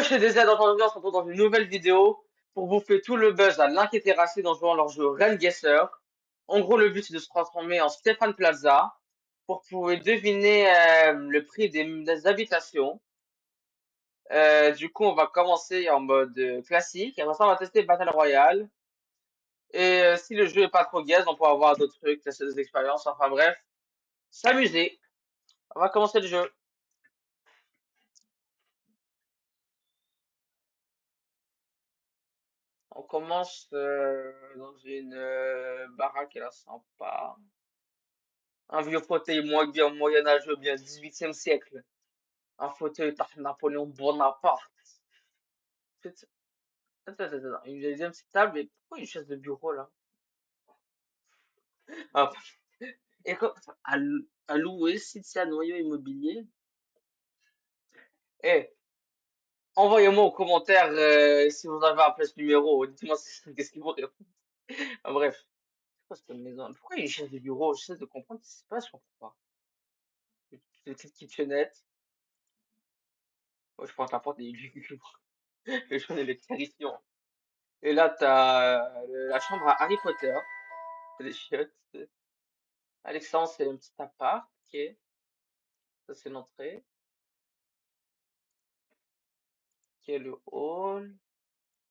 Chez DZ, aujourd'hui, on se retrouve dans une nouvelle vidéo pour bouffer tout le buzz à l'inquiété racine en jouant leur jeu Renguesser. En gros, le but c'est de se transformer en Stéphane Plaza pour pouvoir deviner le prix des habitations. Du coup, on va commencer en mode classique. Et après ça, on va tester Battle Royale. Et si le jeu est pas trop gaze, on pourra avoir d'autres trucs, tester des expériences. Enfin bref, s'amuser. On va commencer le jeu. On commence dans une baraque, elle est sympa. Un vieux fauteuil bien moyenâgeux, bien 18e siècle. Un fauteuil par Napoléon Bonaparte. C'est- Attends. Une deuxième petite table, mais pourquoi une chaise de bureau là? Ah, et quoi, attends, à louer, Cynthia Noyau Immobilier. Eh, envoyez-moi en commentaire si vous avez un place numéro. Dites-moi qu'est-ce qu'il vous répond. Ah, bref, c'est quoi cette maison? Pourquoi il y a une chaise de bureau? J'essaie de comprendre ce qui se passe, je comprends pas. Une petite kitchenette. Moi, je pense que la porte est lugubre. Le jaune, elle est terrifiant. Et là, t'as la chambre à Harry Potter. C'est des chiottes. Alexandre, c'est un petit appart. Ok, ça c'est l'entrée. Ok, le hall.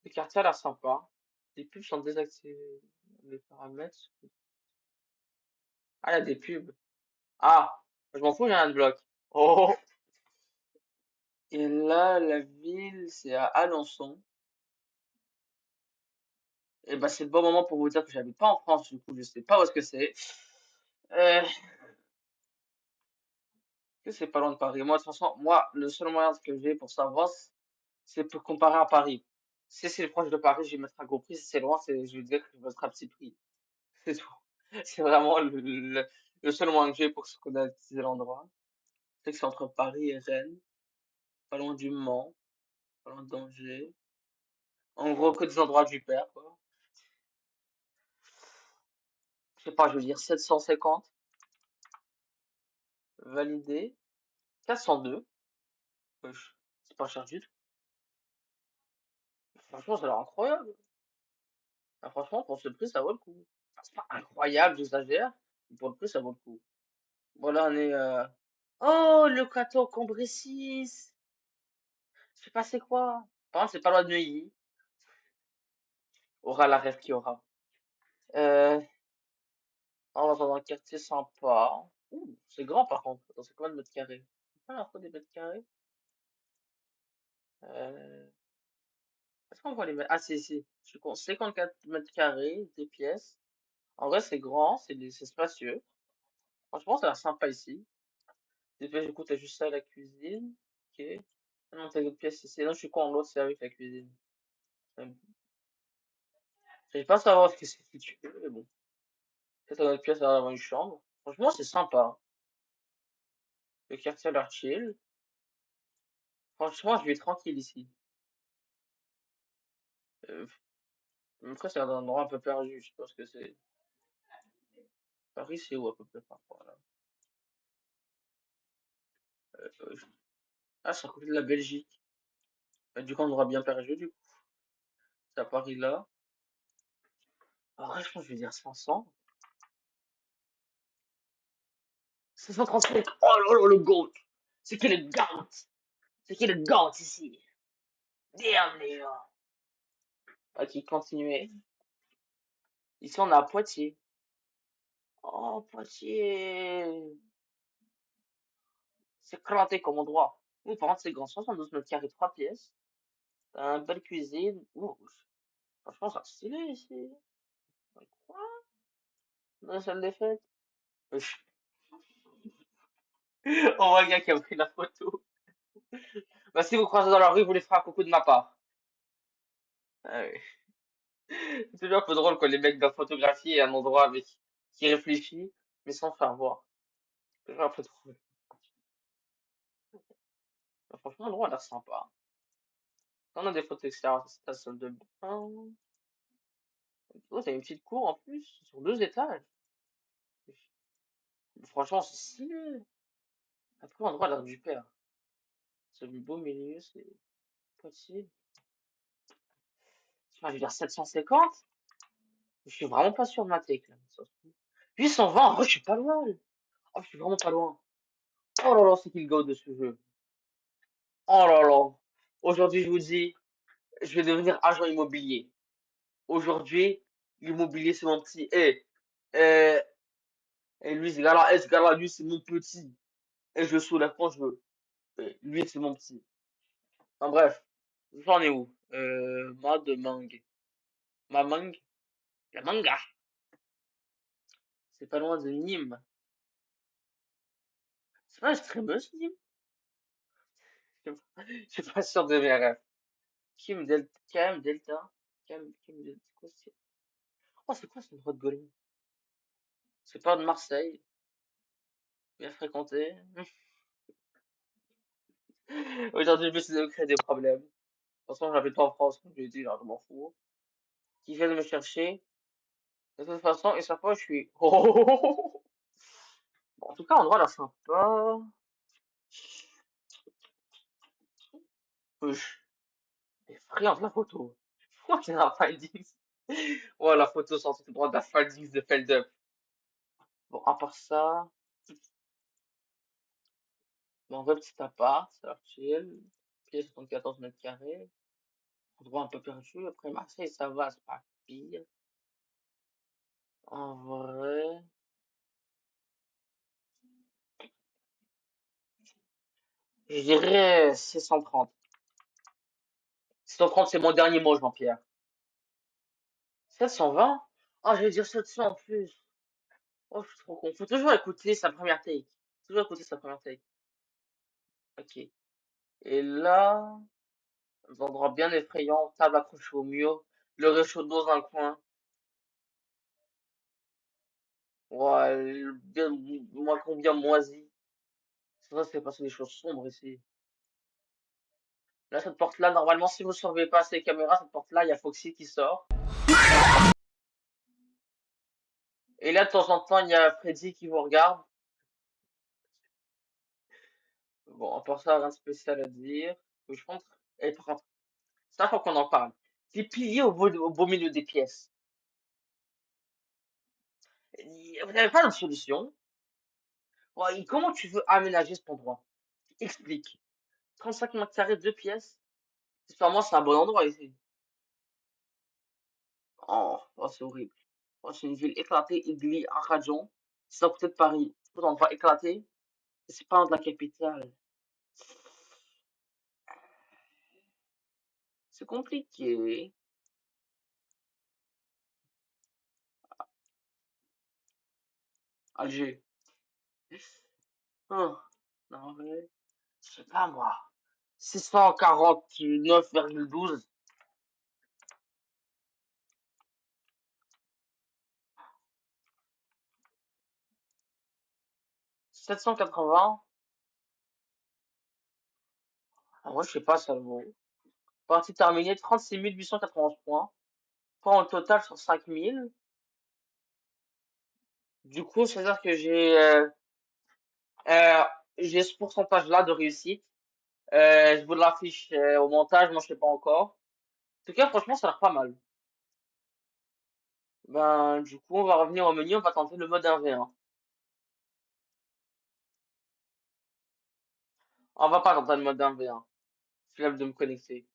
Le quartier a l'air sympa. Les pubs sont désactivées. Les paramètres. Ah, il y a des pubs. Ah, je m'en fous, j'ai un bloc. Oh! Et là, la ville, c'est à Alençon. Et bah, c'est le bon moment pour vous dire que j'habite pas en France, du coup, je sais pas où est-ce que c'est. Est-ce que c'est pas loin de Paris? Moi, de toute façon, moi, le seul moyen que j'ai pour savoir, c'est pour comparer à Paris. Si c'est proche de Paris, je vais mettre un gros prix. Si c'est loin, je vais dire que je vais mettre un petit prix. C'est tout. C'est vraiment le seul moyen que j'ai pour se connaître l'endroit. C'est que c'est entre Paris et Rennes, pas loin du Mans, pas loin d'Angers. En gros, que des endroits du père, quoi. Je sais pas, je veux dire 750. Validé. 402. Wesh, c'est pas cher du tout. Franchement, ça a l'air incroyable. Ah, franchement, pour ce prix, ça vaut le coup. Enfin, c'est pas incroyable, j'exagère. Mais pour le prix, ça vaut le coup. Voilà, on est. Oh, le Cateau Cambrésis! Je sais pas c'est quoi. Par contre, c'est pas loin de Neuilly. Aura la rêve qui aura. Euh, on va dans un quartier sympa. Ouh, c'est grand par contre. Attends, c'est combien de mètres carrés? Ah, l'info des mètres carrés. Euh, est-ce qu'on voit les mètres? Ah, si. Je compte 54 mètres carrés, des pièces. En vrai, c'est grand, c'est spacieux. Franchement, ça a l'air sympa ici. Des pièces, j'écoute, t'as juste ça, la cuisine. Ok. Ah non, t'as d'autres pièces ici. Non, je suis con, l'autre, c'est avec la cuisine. Euh, J'arrive pas à savoir ce que c'est situé, mais bon. Peut-être une autre pièce avant une chambre. Franchement, c'est sympa. Le quartier a l'air chill. Franchement, je vais tranquille ici. Euh, Après, c'est un endroit un peu perdu. Je sais pas ce que c'est. Paris, c'est où à peu près par là? Euh, Ah, c'est à côté de la Belgique. Du coup, on aura bien perdu, du coup. C'est à Paris là. En vrai, je pense que je vais dire 500. 535. Oh là là, le GOAT. C'est qui le GOAT? C'est qui le GOAT ici? Damn, les gars. Ok, continuez. Ici, on est à Poitiers. Oh, Poitiers. C'est éclaté comme endroit. Ouh, par contre, c'est grand. 72 mètres carrés, 3 pièces. T'as une belle cuisine. Ouh, franchement, c'est stylé ici. Quoi? Dans la salle des fêtes? Wesh. On voit un gars qui a pris la photo. Bah, si vous croisez dans la rue, vous les ferez un coucou de ma part. Ah ouais. C'est toujours un peu drôle quand les mecs doivent photographier un endroit avec qui réfléchit, mais sans faire voir. C'est toujours un peu drôle. Bah, franchement, l'endroit a l'air sympa. On a des photos extérieures, c'est la salle de bain. Oh, t'as une petite cour en plus, sur 2 étages. Franchement, c'est stylé. Après, l'endroit a l'air du père. C'est du beau milieu, c'est. Petit. Enfin, je vais dire 750. Je suis vraiment pas sûr de ma tech, là. Ça se trouve. 820, oh, je suis pas loin. Oh, je suis vraiment pas loin. Oh là là, c'est qui le go de ce jeu? Oh là là. Aujourd'hui, je vous dis, je vais devenir agent immobilier. Aujourd'hui, l'immobilier, c'est mon petit. Eh, lui, ce gars-là, lui, c'est mon petit. Et je le soulève quand je veux. Lui, c'est mon petit. En bref, j'en ai où? Moi de mangue. Ma mangue? La manga. C'est pas loin de Nîmes. C'est pas une streameuse, Nîmes? Je suis pas sûr de mes rêves. Kim Delta. Kim Delta. Kim Delta. C'est quoi ce droit de Golem? C'est pas de Marseille. Bien fréquenté. Aujourd'hui, je me suis de créer des problèmes. De toute façon, j'habite pas en France, comme je l'ai dit, là, je m'en fous. Qui vient de me chercher. De toute façon, et chaque fois, je suis. Oh. Bon, en tout cas, endroit là sympa. Wesh. Mais friand, la photo. Pourquoi c'est la Findings? Ouais, la photo sortie tout droit de la Findings de Feldup. Bon, à part ça, bon, un vrai petit appart, ça a l'air chill. Pièce 74 mètres carrés. Endroit un peu perdu. Après, Marseille, ça va, c'est pas pire. En vrai, je dirais 630. 630, c'est mon dernier mot, Jean-Pierre. 720? Ah, je vais dire 700 en plus. Oh, je suis trop con. Faut toujours écouter sa première take. Toujours écouter sa première take. Ok. Et là, un endroit bien effrayant, table accrochée au mur, le réchaud d'eau dans un coin. Ouais, bien, moi combien moisi. C'est vrai, c'est passé des choses sombres ici. Là, cette porte-là, normalement, si vous ne surveillez pas ces caméras, cette porte-là, il y a Foxy qui sort. Et là, de temps en temps, il y a Freddy qui vous regarde. Bon, à part ça, rien de spécial à dire. Je pense. Et par contre, ça, faut qu'on en parle. Les piliers au beau milieu des pièces. Vous n'avez pas d'autre solution? Ouais, et comment tu veux aménager cet endroit? Explique. 35 mètres carrés, deux pièces. Moi, c'est un bon endroit ici. Oh, c'est horrible. Oh, c'est une ville éclatée, Igli, Arcadion. C'est à côté de Paris. Tout endroit éclaté. C'est pas de la capitale. C'est compliqué. Alger. Oh, non, en vrai, je sais pas moi. 649,12. 780. Ah, moi, je sais pas, ça le vaut. Partie terminée, 36 891 points. Points au total sur 5000. Du coup, c'est-à-dire que euh, j'ai ce pourcentage-là de réussite. Je vous l'affiche au montage, moi je sais pas encore. En tout cas, franchement, ça a l'air pas mal. Ben, du coup, on va revenir au menu, on va tenter le mode 1v1. On va pas tenter le mode 1v1. Flemme de me connecter.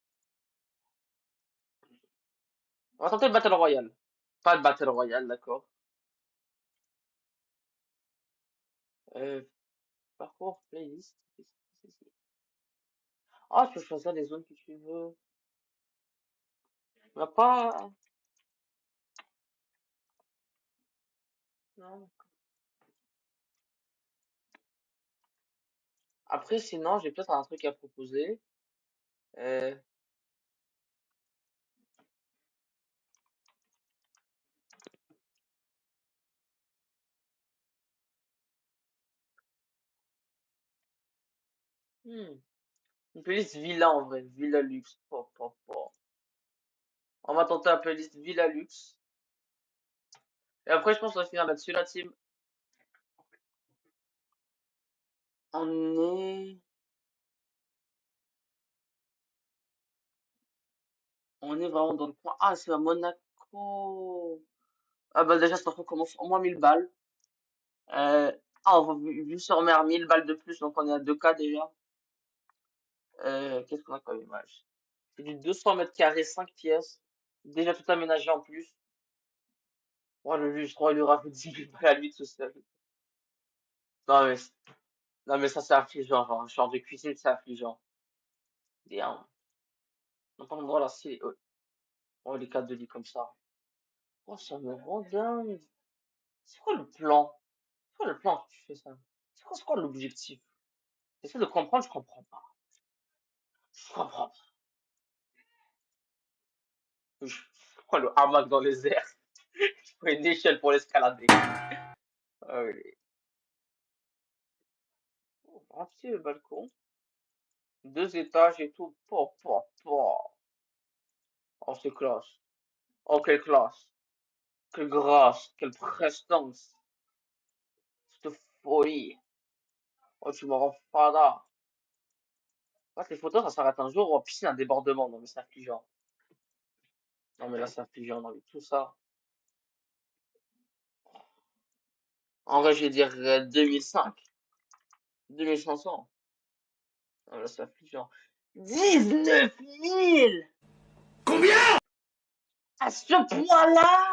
On va tenter le Battle Royale. Pas de Battle Royale, d'accord. Euh, parcours, playlist. Ah, tu peux choisir les zones que tu veux. On va pas. Non. Après, sinon, j'ai peut-être un truc à proposer. Euh, hmm, Une playlist Villa en vrai. Villa Luxe. On va tenter la playlist Villa Luxe. Et après, je pense qu'on va finir là-dessus, la team. On est. On est vraiment dans le coin. Ah, c'est à Monaco. Ah bah déjà, ça recommence au moins 1000 balles. On va vu sur mer 1000 balles de plus, donc on est à 2K déjà. Qu'est-ce qu'on a comme image? C'est du 200 mètres carrés, 5 pièces. Déjà tout aménagé en plus. Oh, je crois, il lui rajoute 10 000 balles à lui tout seul. Non mais, non mais ça c'est affligeant, genre, un genre de cuisine, c'est affligeant. Damn. On pas le droit là, c'est, oh, les cadres de lit comme ça. Oh, ça me rend dingue. C'est quoi le plan? C'est quoi le plan que tu fais ça? C'est quoi l'objectif? J'essaie de comprendre, je comprends pas. Je comprends pas. C'est quoi le hamac dans les airs? Il faut une échelle pour l'escalader. Ah oui. Oh, un petit balcon. 2 étages et tout. Oh, c'est classe. Oh, quelle classe. Quelle grâce. Quelle prestance. Cette folie. Oh, tu me rends fada. Ouais, les photos, ça s'arrête un jour. Oh, piscine à débordement. Non, mais c'est affligeant. Non, mais là, c'est affligeant. Non, mais tout ça. En vrai, je vais dire 2005. 2500. Non, là, c'est affligeant. 19 000! À ce point-là?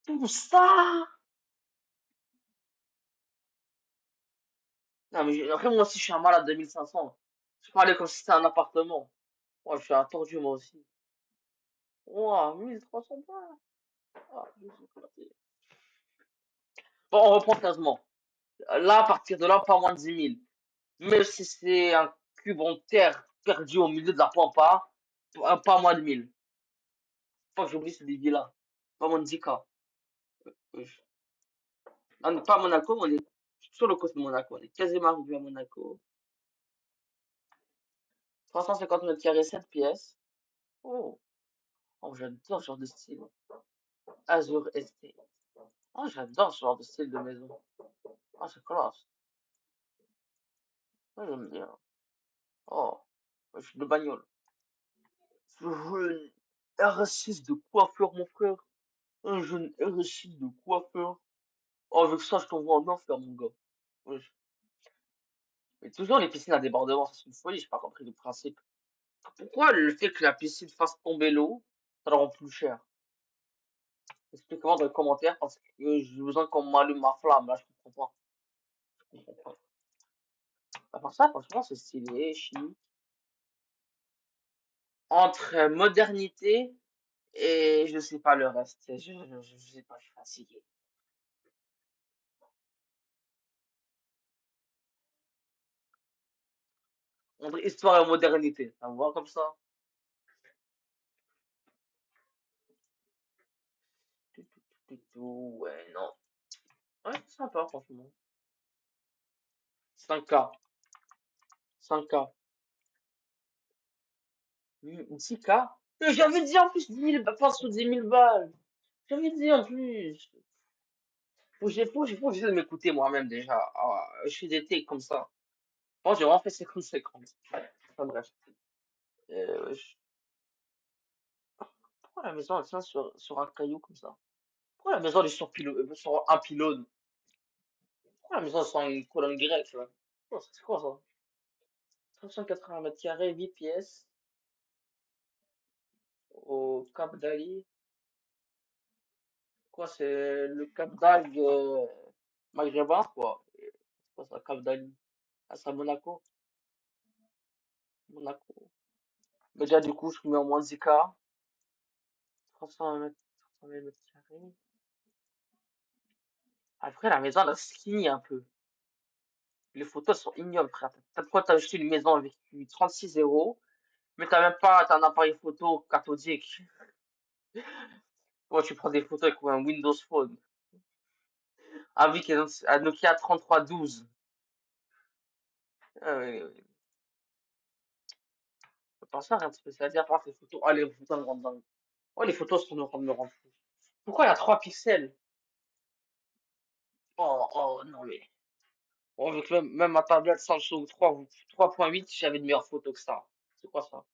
Tout ça? Non, mais après, moi aussi, je suis un malade de 1500. Je parlais comme si c'était un appartement. Moi, je suis un tordu, moi aussi. Ouah, 1300 balles. Ah, je suis éclaté. Bon, on reprend 15 mois. Là, à partir de là, pas moins de 10 000. Même si c'est un cube en terre perdu au milieu de la pampa, pas moins de 1000. Faut que j'oublie ce débit-là. Pas moins de 10K. Oui. On n'est pas à Monaco, on est sur le côté de Monaco. On est quasiment arrivé à Monaco. 350 mètres carrés, 7 pièces. Oh, oh j'adore ce genre de style. Azure Estate. Oh, j'adore ce genre de style de maison. Ah, c'est classe. Ouais, j'aime bien. Oh, je suis de bagnole. Je veux une RS6 de coiffeur, mon frère. Un jeune RS6 de coiffeur. Oh, avec ça, je t'envoie en enfer, mon gars. Ouais. Mais toujours les piscines à débordement, ça c'est une folie, j'ai pas compris le principe. Pourquoi le fait que la piscine fasse tomber l'eau, ça la rend plus cher? Explique-moi dans les commentaires parce que j'ai besoin qu'on m'allume ma flamme, là, je comprends pas. Je comprends pas. À part ça, franchement, c'est stylé, chic. Entre modernité et je sais pas le reste. Je sais pas, je suis fatigué. Entre histoire et modernité, ça me voit comme ça? Ouais, non. Ouais, c'est sympa, franchement. 5K, 5K. 10K? Mais j'avais dit en plus 10 000, pas sous 10 000 balles. J'avais dit en plus. Faut que j'essaie de m'écouter moi-même déjà. Ah, je suis des takes comme ça. Bon, j'ai vraiment fait 50-50. Enfin bref. Pourquoi la maison elle tient sur un caillou comme ça? Pourquoi la maison elle est sur un pylône? Pourquoi la maison elle est sur une colonne grecque là? C'est quoi ça? 380 mètres carrés, 8 pièces, au Cap d'Ali. Quoi, c'est le Cap d'Agde maghrébin, quoi. C'est quoi ça, Cap d'Ali? Ah, c'est à Monaco. Monaco. Mais déjà, du coup, je mets en moins 10K. 300 mètres, 300 mètres carrés. Après, la maison, elle a skinny un peu. Les photos sont ignobles, frère. T'as de quoi t'as acheté une maison avec 36 euros, mais t'as un appareil photo cathodique. Ouais, tu prends des photos avec un Windows Phone. Avec un Nokia 3312. Ah, oui, oui. Pour ça, rien de spécial à dire, par contre, les photos. Ah, les photos me rendent dingue. Oh, les photos sont en train de me rendre fou. Pourquoi il y a 3 pixels? Oh, oh, non, mais. Oh, avec même ma tablette Samsung 3.8, j'avais de meilleures photos que ça. C'est quoi ça?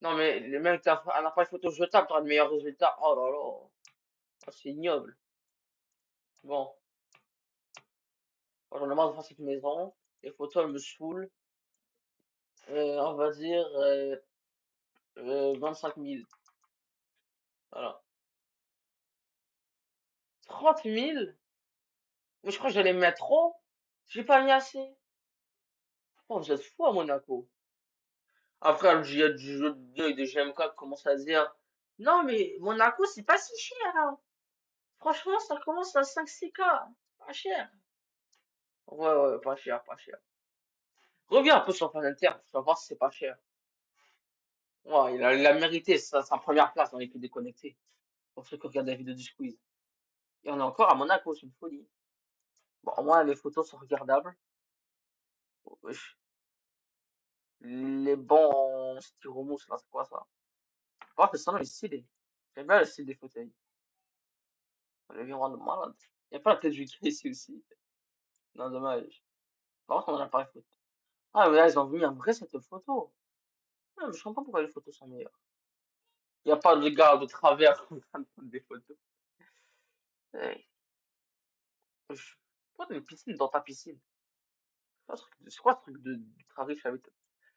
Non, mais le mec, t'as un appareil photo jetable, t'auras de meilleurs résultats. Oh là là. Ah, c'est ignoble. Bon, moi, j'en ai marre de faire cette maison. Les photos, elles me saoulent. On va dire 25 000. Voilà. 30 000? Mais je crois que j'allais mettre trop. J'ai pas mis assez. Oh, vous êtes fous à Monaco. Après, il y a du jeu de et des GMK qui commencent à dire non, mais Monaco, c'est pas si cher, hein. Franchement, ça commence à 5-6K. Pas cher. Ouais, ouais, pas cher, pas cher. Reviens un peu sur Inter, tu vas voir si c'est pas cher. Ouais, il a mérité sa première place dans les plus déconnectés. Pour ceux qui regardent la vidéo du squeeze. Et on est encore à Monaco, c'est une folie. Bon, au moins, les photos sont regardables. Wesh. Les bancs en styromousse, là, c'est quoi ça? Par contre, le salon est stylé. J'aime bien le style des fauteuils. Le vieux de malade. Il n'y a pas la tête du gars ici aussi. Non, dommage. Par contre, on a l'appareil photo. Ah, mais là, ils ont mis un vrai set de photos. Ah, mais je comprends pas pourquoi les photos sont meilleures. Il n'y a pas de gars de travers en train de prendre des photos. Hey, pourquoi t'as une piscine dans ta piscine? C'est quoi ce truc de travail avec toi?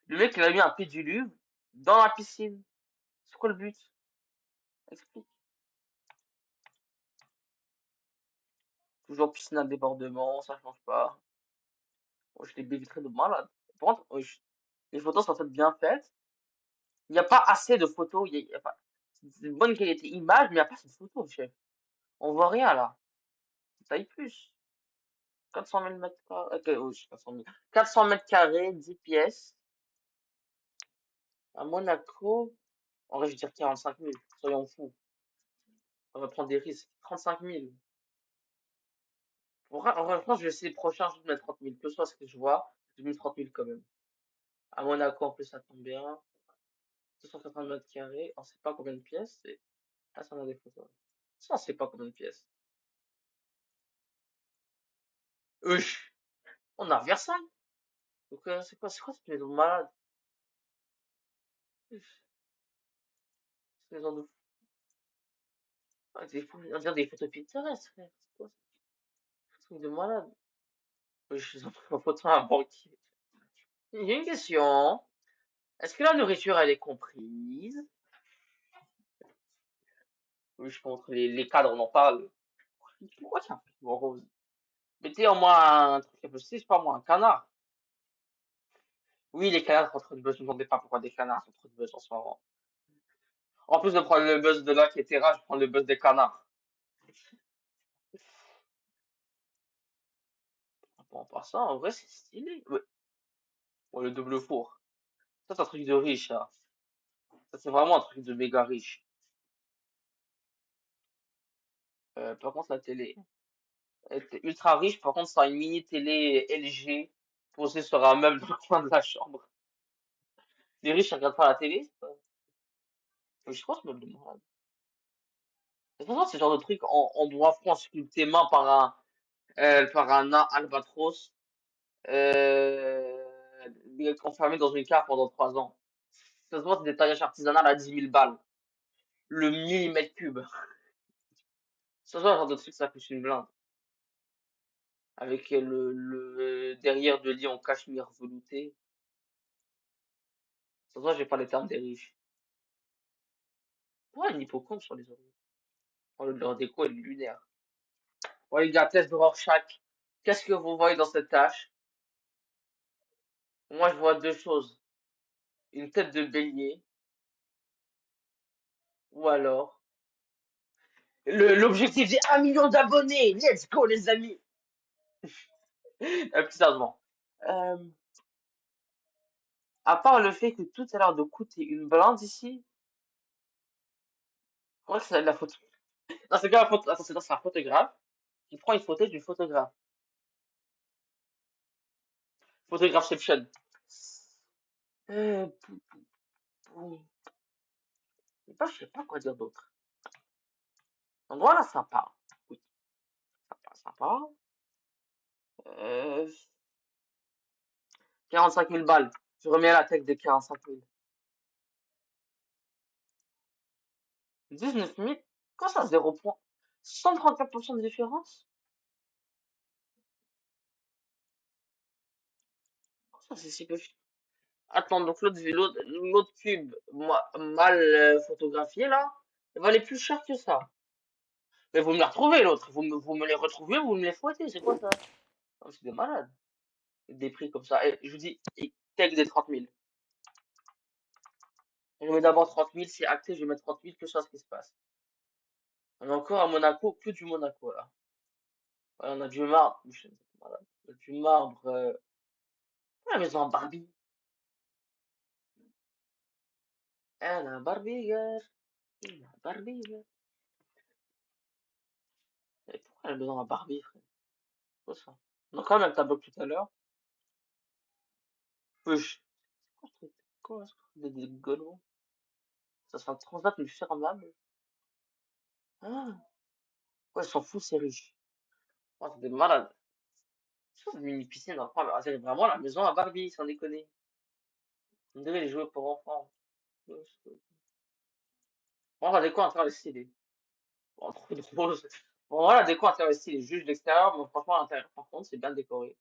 Le mec, il a mis un pédiluve dans la piscine. C'est quoi le but? Explique. Toujours piscine à débordement, ça change pas. Oh, je l'ai vitré de malade. Par contre, les photos sont peut-être bien faites. Il n'y a pas assez de photos. Il y a pas... C'est une bonne qualité image, mais il n'y a pas assez de photos, chef. On voit rien là. Taille plus. 400 000 mètres carrés. Oui, 400 000. 400 mètres carrés, 10 pièces. À Monaco. En vrai, je vais dire 45 000. Soyons fous. On va prendre des risques. 35 000. En vrai, franchement, je vais essayer le prochain, je vais mettre 30 000. Que ce soit ce que je vois, je mets 30 000 quand même. À Monaco, en plus, ça tombe bien. 280 mètres carrés. On sait pas combien de pièces. Ah, ça, on a des photos. Ça, on sait pas combien de pièces. Wesh. On a Versailles. Donc, c'est quoi cette maison de malade? Wesh. Cette maison de, on dirait des photos Pinterest, frère. C'est quoi ça? Ce truc de malade. Wesh, ils ont pris en photo un banquier. J'ai une question. Est-ce que la nourriture, elle est comprise? Oui, je montre les cadres, on en parle. Pourquoi c'est un frigo rose? Mettez en moi un truc un peu stylé, je sais pas moi, un canard. Oui, les canards sont trop de buzz, je me demandais pas pourquoi des canards sont trop de buzz en ce moment. En plus de prendre le buzz de là qui était rare, je prends le buzz des canards. Bon, en passant, en vrai, c'est stylé. Ouais. Bon, le double four. Ça, c'est un truc de riche, ça. Ça, c'est vraiment un truc de méga riche. Par contre, la télé. Elle était ultra riche, par contre, ça a une mini télé LG posée sur un meuble dans le coin de la chambre. Les riches, ils regardent pas la télé, c'est pas... Je crois que ce meuble de malade. C'est pour ça, c'est le genre de truc en bois franc sculpté main par un nain albatros, euh, enfermé dans une cave pendant 3 ans. Ça se voit, c'est des taillages artisanales à 10 000 balles. Le millimètre cube. Ça se voit, le genre de truc, ça coûte une blinde. Avec le derrière de lit en cachemire velouté. Ça se voit, j'ai pas les termes des riches. Ouais, une hippocampe sur les oreilles. Oh, leur déco est lunaire. Ouais, les gars, test de Rorschach. Qu'est-ce que vous voyez dans cette tâche? Moi, je vois deux choses. Une tête de bélier, ou alors l'objectif c'est 1 million d'abonnés. Let's go, les amis. Plus sérieusement. Euh, à part le fait que tout a l'air de coûter une blinde ici, faudrait que c'est de la photo. Dans ce cas, attends, c'est un photographe qui prend une photo du photographe. Photographeception. Pou, pou. Je sais pas quoi dire d'autre. L'endroit là, sympa. Oui, sympa, sympa. Euh, 45 000 balles. Je remets la tech de 45 000. 19 000. Comment ça, 0 point? 134% de différence? Comment ça, c'est si peu? Attends, donc l'autre cube mal photographié là, il valait plus cher que ça. Mais vous me la retrouvez l'autre, vous me les retrouvez, vous me les fouettez, c'est quoi ça? Ah, c'est des malades, des prix comme ça. Et je vous dis, et tech des 30 000. Je mets d'abord 30 000, c'est acté, je vais mettre 30 000, que ça ce qui se passe. On est encore à Monaco, que du Monaco là. Ouais, on a du marbre, voilà. On a du marbre, la maison en Barbie. Elle a un Barbie, gars. Il a un Barbie, gars. Et pourquoi la maison en Barbie, frère? C'est quoi ça? On a quand même un tableau tout à l'heure. Wesh. Quoi ce truc? Quoi ce truc des gaulois? Ça sera un transat mais fermable. Ah, ouais, ils s'en foutent, c'est riche. Oh, c'est des malades. C'est une mini piscine, enfin, c'est vraiment la maison à Barbie, sans déconner. On dirait les jouets pour enfants. Bon, la déco intérieure est stylée. Bon, trop drôle. Bon, voilà, la déco intérieure est stylée. Juste l'extérieur, bon, franchement, l'intérieur, par contre, c'est bien décoré.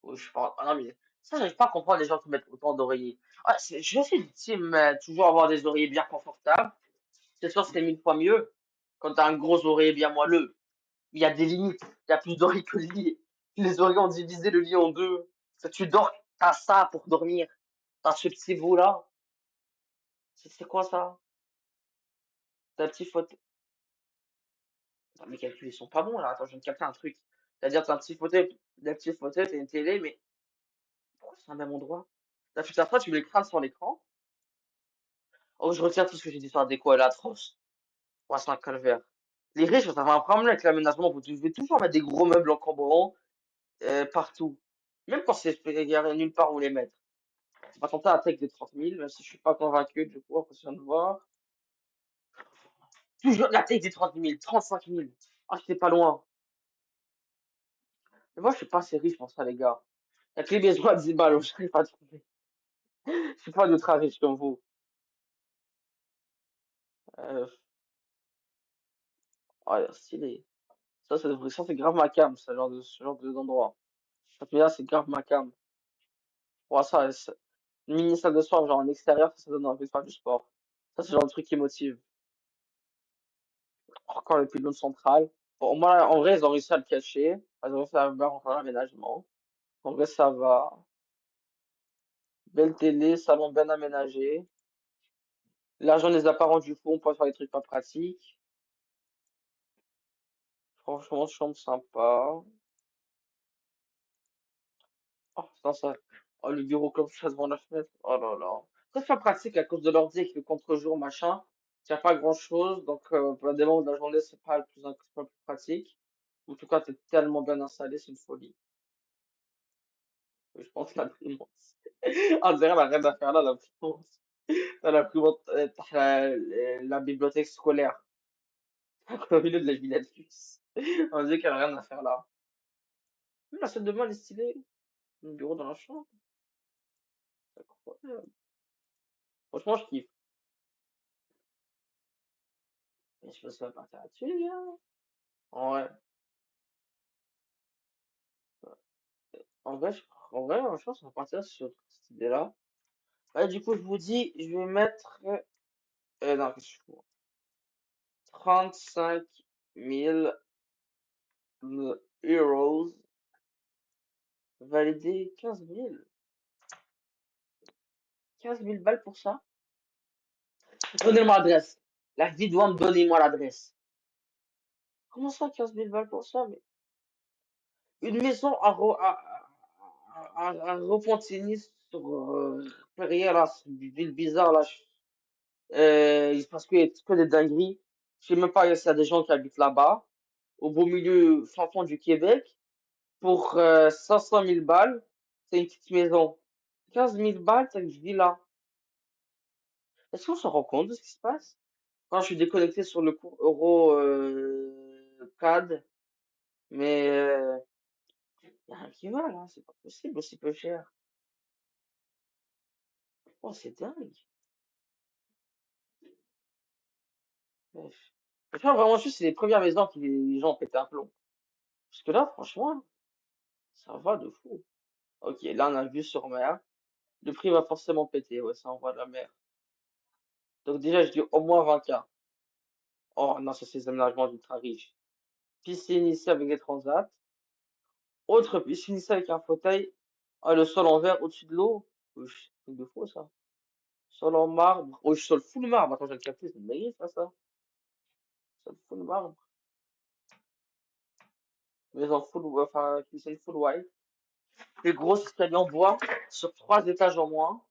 Oui, je parle. Ah non, mais ça, j'arrive pas à comprendre les gens qui mettent autant d'oreillers. Ah, je suis ultime, toujours avoir des oreillers bien confortables. C'est sûr, c'est 1000 fois mieux quand t'as un gros oreiller bien moelleux. Il y a des limites. Il y a plus d'oreilles que de lits. Les oreillers ont divisé le lit en deux. Ça, tu dors, t'as ça pour dormir. T'as ce petit bout-là. C'est quoi ça? T'as un petit fauteuil. Non, mes calculs, ils sont pas bons là. Attends, je viens de capter un truc. C'est-à-dire, t'as un petit fauteuil, t'as une télé, mais pourquoi c'est au même endroit? Là, tu t'assois, tu mets le crâne sur l'écran. Oh, je retiens tout ce que j'ai dit sur la déco, elle est atroce. Ouais, c'est un calvaire. Les riches, ça va un problème avec l'aménagement. Vous devez toujours mettre des gros meubles encombrants partout. Même quand il y a nulle part où les mettre. On va tenter un tech des 30 000, même si je suis pas convaincu, du coup, après je viens de voir. Toujours la tech des 30 000, 35 000. Ah, j'étais pas loin. Mais moi, je suis pas assez riche pour ça, les gars. La clé maison à 10 balles, je n'arrive pas à trouver. Je suis pas ultra riche comme vous. Euh, ouais, stylé. Ça, c'est grave ma cam, ce genre d'endroit. Là, c'est grave ma cam. Ouais, une mini salle de sport, genre en extérieur, ça donne envie de faire du sport. Ça, c'est le genre de truc qui motive. Encore le pylône central. Bon, moi, en vrai, ils ont réussi à le cacher. Ils ont réussi à faire encore l'aménagement. En vrai, ça va. Belle télé, salon bien aménagé. L'argent ne les a pas rendus fous, on peut faire des trucs pas pratiques. Franchement, chambre sympa. Oh, putain, ça. Oh, le bureau comme ça devant la fenêtre. Oh là là. C'est pas pratique à cause de l'ordi avec le contre-jour, machin. Tient pas grand-chose, donc pour des moments de la journée, c'est pas le plus pratique. En tout cas, t'es tellement bien installé, c'est une folie. Je pense que l'imprimante. Ah, on dirait elle a rien à faire là, l'imprimante. T'as l'imprimante, t'as la bibliothèque scolaire. Au milieu de la Villette Luxe. On dirait qu'elle a rien à faire là. La salle de bain, elle est stylée. Le bureau dans la chambre. C'est incroyable. Franchement, je kiffe. Mais je pense pas partir là-dessus, les gars. En en vrai, je, en vrai, je pense qu'on va partir sur cette idée-là. Ouais, du coup, je vous dis, je vais mettre, non, qu'est-ce que je fous? 35 000 euros. Validé 15 000. 15 000 balles pour ça? Donnez-moi l'adresse. La vie doit me donner moi l'adresse. Comment ça, 15 000 balles pour ça? Mais une maison à Repentigny sur Perrier, là, c'est une ville bizarre, là. Il se passe que des dingueries. Je sais même pas s'il y a des gens qui habitent là-bas, au beau milieu, fin fond du Québec. Pour 500 000 balles, c'est une petite maison. 15 000 balles, c'est une villa. Est-ce qu'on se rend compte de ce qui se passe? Quand je suis déconnecté sur le cours euro CAD, mais y a rien qui va là, c'est pas possible aussi peu cher. Oh, c'est dingue. Mais tu vois, vraiment, juste, c'est les premières maisons qui les gens pétaient un plomb. Parce que là, franchement, ça va de fou. Ok, là, on a vu sur mer. Le prix va forcément péter, ouais, ça envoie de la mer. Donc déjà, je dis au moins 20K. Oh non, ça c'est des aménagements d'ultra riches. Piscine ici avec des transats. Autre piscine ici avec un fauteuil. Ah, le sol en verre au-dessus de l'eau. Wesh, truc de faux ça. Sol en marbre. Oh, sol full marbre. Attends, j'ai le capté, c'est une dinguerie ça. Sol full marbre. Maison full, enfin, piscine full white. Des grosses escaliers en bois. Sur 3 étages au moins.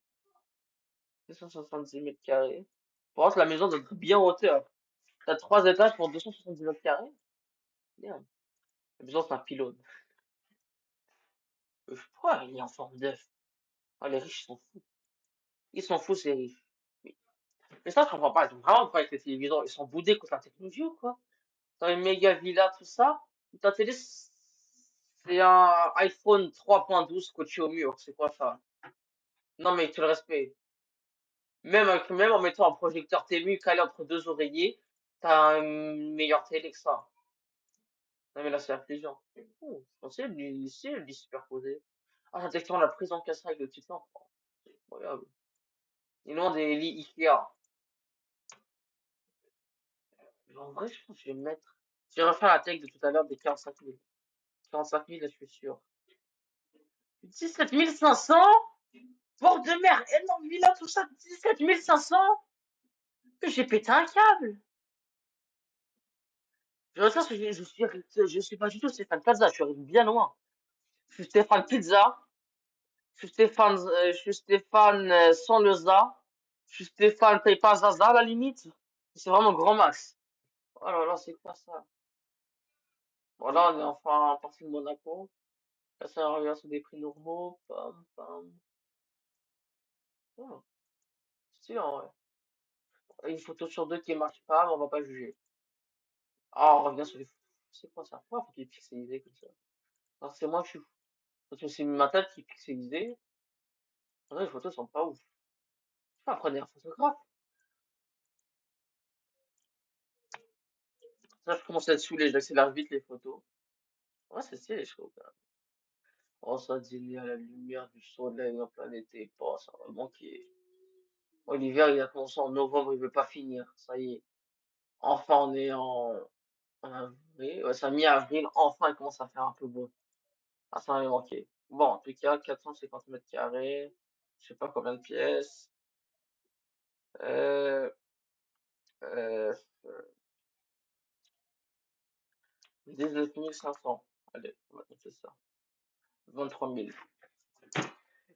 270 m². Par contre, la maison doit être bien en hauteur. T'as 3 étages pour 270 m². Merde. La maison, c'est un pylône. Pourquoi il est en forme d'œuf? Ah, les riches, ils s'en foutent. Ils s'en foutent, ces riches. Mais, mais ça, je comprends pas. Ils ont vraiment pas avec les téléviseurs. Ils sont boudés contre la technologie ou quoi? T'as une méga villa, tout ça. Ta télé, c'est un iPhone 3.12 scotché au mur. C'est quoi ça? Non, mais tu le respect. Même en mettant un projecteur TMU calé entre deux oreillers, t'as une meilleure télé que ça. Non, mais là, c'est intelligent. Oh, c'est le lit superposé. Ah, la texture, la prise en casse avec le petit lampe. Oh, c'est incroyable. Ils ont des lits Ikea. Mais en vrai, je pense que je vais mettre. Je vais refaire la tech de tout à l'heure des 45 000. 45 000, là, je suis sûr. 17 500. Bord de mer, énorme villa, tout ça. 17 500. J'ai pété un câble. Je retiens parce que je suis pas du tout Stéphane Plaza. Je suis arrivé bien loin. Je suis Stéphane Pizza. Je suis Stéphane sans le za. Je suis Stéphane paye pas Zaza à la limite. C'est vraiment grand max. Oh là là, c'est quoi ça? Voilà, on est enfin à partir de Monaco. Là, ça revient sur des prix normaux. Pam, pam. Oh, stylé en vrai. Une photo sur deux qui marche pas, mais on va pas juger. Ah, on revient sur les photos. C'est quoi ça? Pourquoi faut qu'il est pixelisé comme ça? Non, c'est moi, je suis fou. Parce que c'est ma tête qui est pixelisée. En vrai, les photos sont pas ouf. Je sais pas, prenez un photographe. Ça, je commence à être saoulé, j'accélère vite les photos. Ouais, c'est stylé, je trouve. Oh, ça dîner à la lumière du soleil en plein été. Oh, ça va manquer. Oh, l'hiver, il a commencé en novembre, il veut pas finir. Ça y est. Enfin, on est en avril. Ouais, c'est mi-avril. Enfin, il commence à faire un peu beau. Ah, ça m'avait manqué. Bon, en tout cas, 450 m². Je sais pas combien de pièces. Euh, euh, 19 500. Allez, on va compter ça. 23 000.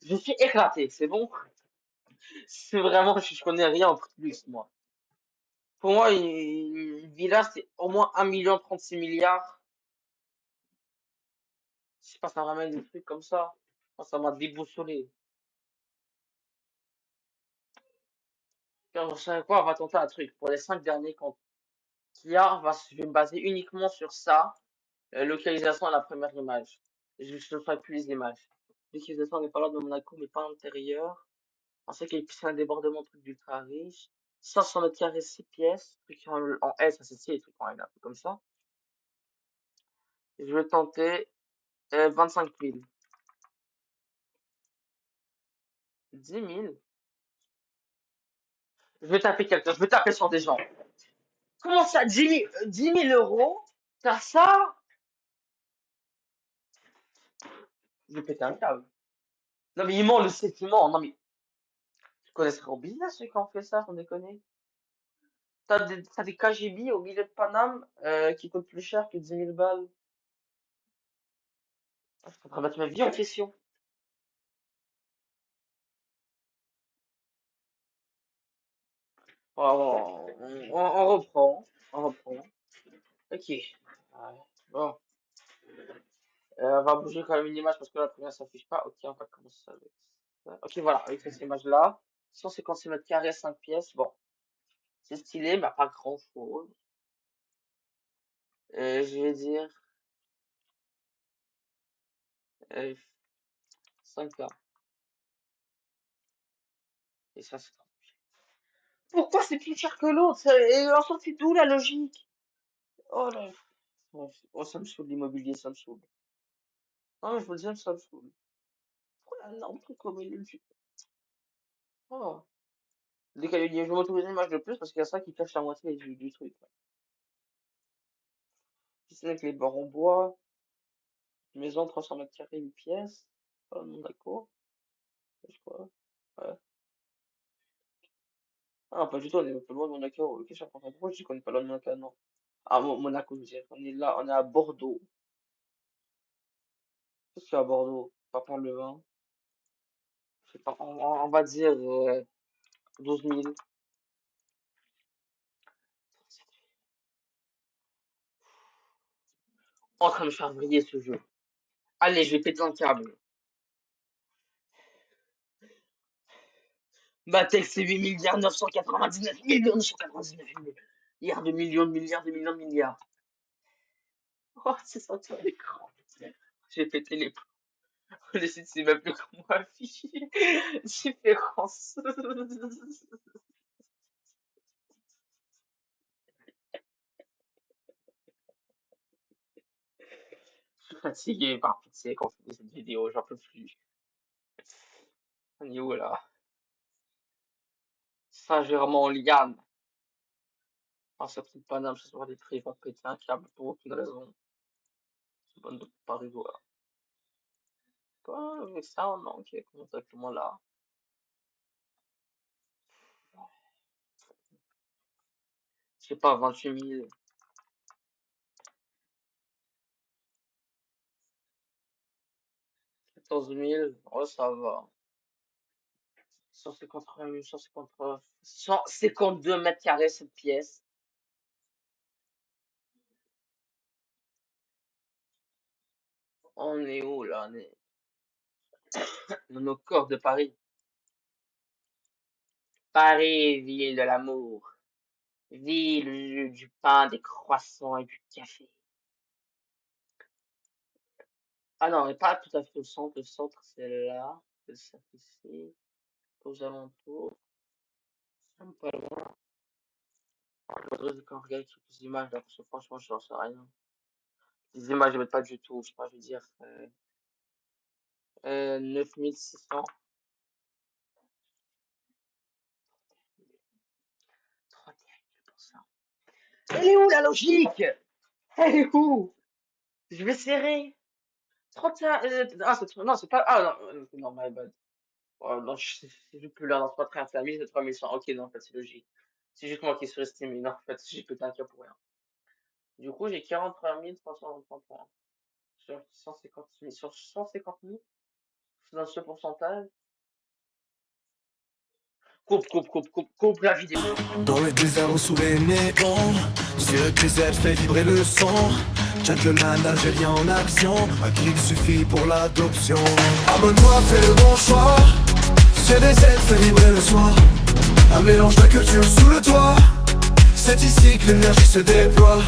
Je suis éclaté, c'est bon? C'est vraiment, je connais rien en prix de luxe, moi. Pour moi, une villa, c'est au moins 1,36 milliard. Je sais pas, ça ramène des trucs comme ça. Moi, ça m'a déboussolé. Puis, vous savez quoi, on va tenter un truc. Pour les 5 derniers comptes qu'il y a, je vais me baser uniquement sur ça. Localisation à la première image. Je ne ferai plus les images. L'utilisation n'est pas là de Monaco, mais pas à l'intérieur. On sait qu'il y a un débordement, truc d'ultra riche. 500 m², 6 pièces. Truc en S, ça c'est stylé, les trucs en L, un peu comme ça. Et je vais tenter 25 000. 10 000. Je vais taper quelqu'un, je vais taper sur des gens. Comment ça, 10 000 euros? T'as ça? Je vais péter un câble. Non mais il ment, le sait qu'il ment. Non mais, tu connais ce gros business ceux qui ont fait ça, sans déconner. T'as des KGB au milieu de Paname qui coûtent plus cher que 10 000 balles. Ah, je suis en train de mettre ma vie en question. Oh, on reprend. On reprend. Ok. Ouais. Bon. On va bouger quand même une image parce que la première s'affiche pas. Ok, on va commencer avec ça. Ok, voilà, avec cette image-là. 156 m², 5 pièces. Bon, c'est stylé, mais pas grand-chose. Je vais dire 5K. Et ça, c'est trop. Pourquoi c'est plus cher que l'autre? Et ensuite, c'est d'où la logique? Oh là. Oh, ça me saoule l'immobilier, ça me saoule. Non, mais je vous le dis, ça me saoule. Pourquoi la norme truc comme il le Oh. Dès qu'il y a je vais m'autoriser une image de plus parce qu'il y a ça qui cache la moitié du truc. Si c'est avec les barres en bois, maison 300 mètres carrés, 8 pièces. Oh non, d'accord. Je crois. Ouais. Ah, pas du tout, on est pas loin de Monaco. Ok, je comprends pas pourquoi je dis qu'on est pas loin de Monaco, non. Ah, Monaco, je veux dire. On est là, on est à Bordeaux. Qu'est-ce qu'il y a à Bordeaux? Pas prendre le vin. Je sais pas, on va dire 12 000. En train de me faire vriller ce jeu. Allez, je vais péter un câble. Matek, c'est 8 milliards 999 millions 999 000. Milliards de millions de milliards de millions de milliards. Oh, c'est sorti à l'écran. J'ai pété les plombs. Le site, c'est même plus comment afficher. Différence. Je suis fatigué par pitié quand on fait cette vidéo, j'en peux plus. On est où là? Saint-Germain-en-Liane. Ah, ça truc Paname, ce soir des prix, va péter un câble pour aucune raison. C'est bonne de Paris, voilà. Pas avec ça, non, ok, comment ça, tout le monde là? Je sais pas, 28 000, 14 000, oh, ça va. 153 153, 152 mètres carrés cette pièce. On est où là? On est dans nos corps de Paris. Paris, ville de l'amour. Ville du pain, des croissants et du café. Ah non, mais pas tout à fait au centre. Le centre, c'est là. Le centre ici. Aux alentours. Même pas loin. Je voudrais qu'on regarde quelques images là, parce que franchement, je n'en sais rien. Les images, je ne pas du tout. Je sais pas, je veux dire. 9600. 31 000%. Elle est où la logique? Elle est où? Je vais serrer. 31. Ah, non, c'est pas. Ah, non, non, my bad. Oh, non, c'est juste plus là, non, c'est pas 31 000, c'est 3100. Ok, non, en fait, c'est logique. C'est juste moi qui surestime. Non, en fait, j'ai pété un câble pour rien. Du coup, j'ai 43 points. Sur 150 000. Sur 150 000? Dans ce pourcentage? Coupe la vidéo. Dans les déserts ou sous les néons, Dieu que les ailes fait vibrer le son. Gentleman algérien en action, un clic suffit pour l'adoption. Abonne-toi, fais le bon choix. Dieu des ailes fait vibrer le soir. Un mélange de culture sous le toit. C'est ici que l'énergie se déploie.